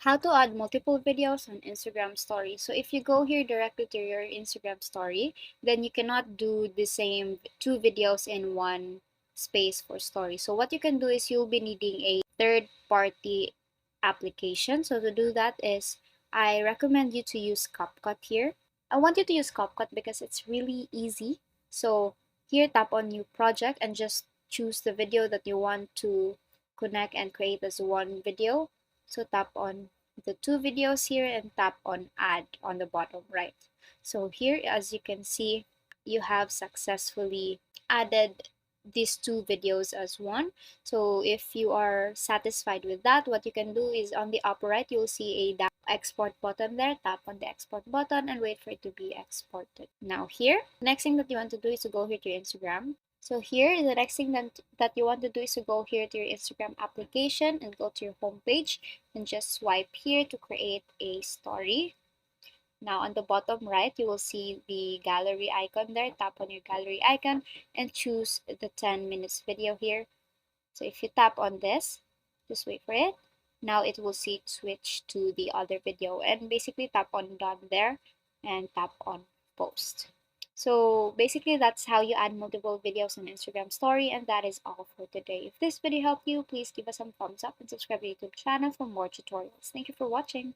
How to add multiple videos on Instagram story. So if you go here directly to your Instagram story, then you cannot do the same two videos in one space for story. So what you can do is you'll be needing a third party application. So to do that is I recommend you to use CapCut here. I want you to use CapCut because it's really easy. So here tap on new project and just choose the video that you want to connect and create as one video. So tap on the two videos here and tap on add on the bottom right. So here, as you can see, you have successfully added these two videos as one. So if you are satisfied with that, what you can do is on the upper right, you'll see a export button there. Tap on the export button and wait for it to be exported. Now here, next thing that you want to do is to go here to your Instagram. So here, the next thing that you want to do is to go here to your Instagram application and go to your home page and just swipe here to create a story. Now on the bottom right, you will see the gallery icon there. Tap on your gallery icon and choose the 10 minutes video here. So if you tap on this, just wait for it. Now it will see switch to the other video and basically tap on done there and tap on post. So basically that's how you add multiple videos on Instagram story, and that is all for today. If this video helped you, please give us some thumbs up and subscribe to the YouTube channel for more tutorials. Thank you for watching.